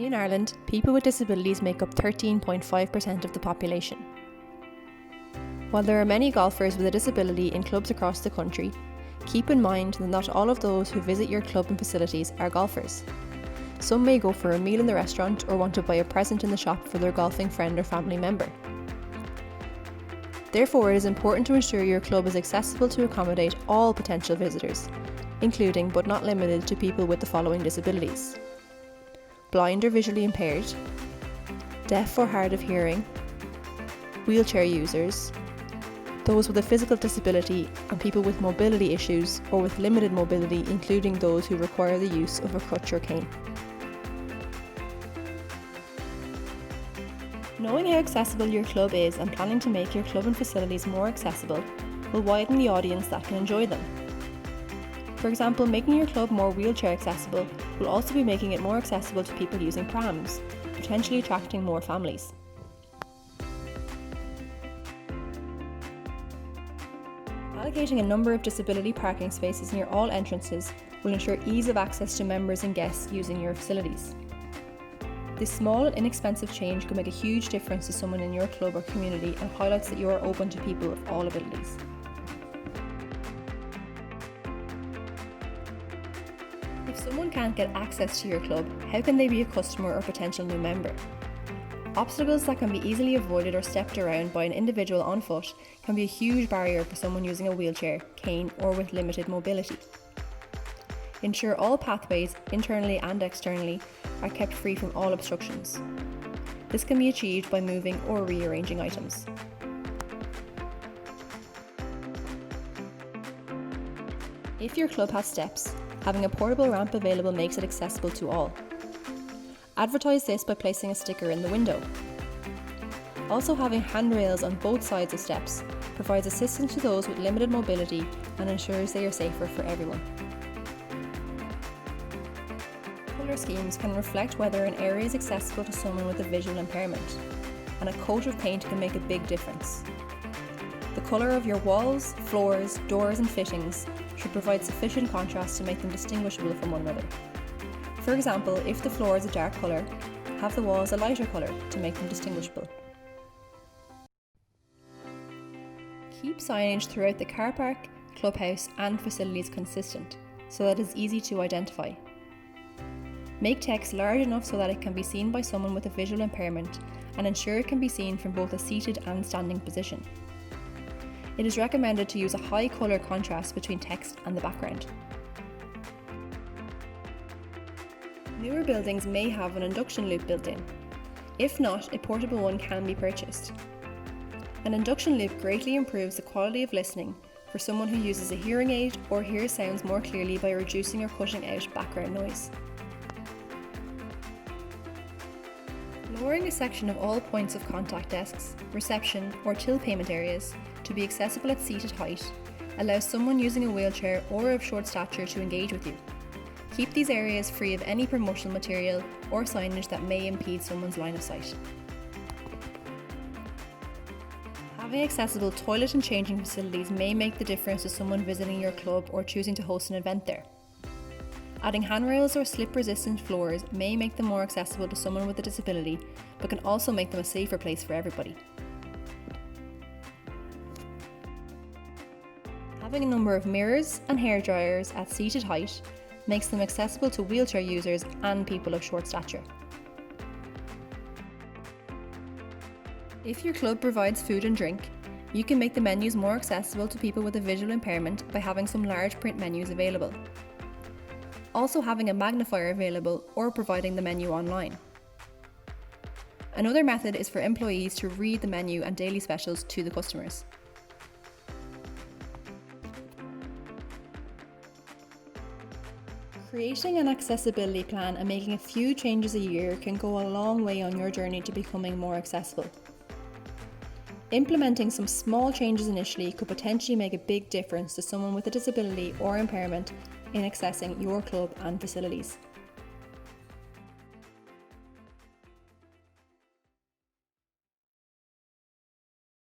In Ireland, people with disabilities make up 13.5% of the population. While there are many golfers with a disability in clubs across the country, keep in mind that not all of those who visit your club and facilities are golfers. Some may go for a meal in the restaurant or want to buy a present in the shop for their golfing friend or family member. Therefore, it is important to ensure your club is accessible to accommodate all potential visitors, including but not limited to people with the following disabilities: blind or visually impaired, deaf or hard of hearing, wheelchair users, those with a physical disability and people with mobility issues or with limited mobility, including those who require the use of a crutch or cane. Knowing how accessible your club is and planning to make your club and facilities more accessible will widen the audience that can enjoy them. For example, making your club more wheelchair accessible will also be making it more accessible to people using prams, potentially attracting more families. Allocating a number of disability parking spaces near all entrances will ensure ease of access to members and guests using your facilities. This small and inexpensive change could make a huge difference to someone in your club or community and highlights that you are open to people of all abilities. If someone can't get access to your club, how can they be a customer or potential new member? Obstacles that can be easily avoided or stepped around by an individual on foot can be a huge barrier for someone using a wheelchair, cane, or with limited mobility. Ensure all pathways, internally and externally, are kept free from all obstructions. This can be achieved by moving or rearranging items. If your club has steps, having a portable ramp available makes it accessible to all. Advertise this by placing a sticker in the window. Also, having handrails on both sides of steps provides assistance to those with limited mobility and ensures they are safer for everyone. Colour schemes can reflect whether an area is accessible to someone with a visual impairment, and a coat of paint can make a big difference. The colour of your walls, floors, doors and fittings should provide sufficient contrast to make them distinguishable from one another. For example, if the floor is a dark colour, have the walls a lighter colour to make them distinguishable. Keep signage throughout the car park, clubhouse and facilities consistent, so that it is easy to identify. Make text large enough so that it can be seen by someone with a visual impairment, and ensure it can be seen from both a seated and standing position. It is recommended to use a high colour contrast between text and the background. Newer buildings may have an induction loop built in. If not, a portable one can be purchased. An induction loop greatly improves the quality of listening for someone who uses a hearing aid or hears sounds more clearly by reducing or cutting out background noise. Lowering a section of all points of contact desks, reception or till payment areas to be accessible at seated height allows someone using a wheelchair or of short stature to engage with you. Keep these areas free of any promotional material or signage that may impede someone's line of sight. Having accessible toilet and changing facilities may make the difference to someone visiting your club or choosing to host an event there. Adding handrails or slip-resistant floors may make them more accessible to someone with a disability, but can also make them a safer place for everybody. Having a number of mirrors and hair dryers at seated height makes them accessible to wheelchair users and people of short stature. If your club provides food and drink, you can make the menus more accessible to people with a visual impairment by having some large print menus available. Also, having a magnifier available or providing the menu online. Another method is for employees to read the menu and daily specials to the customers. Creating an accessibility plan and making a few changes a year can go a long way on your journey to becoming more accessible. Implementing some small changes initially could potentially make a big difference to someone with a disability or impairment in accessing your club and facilities.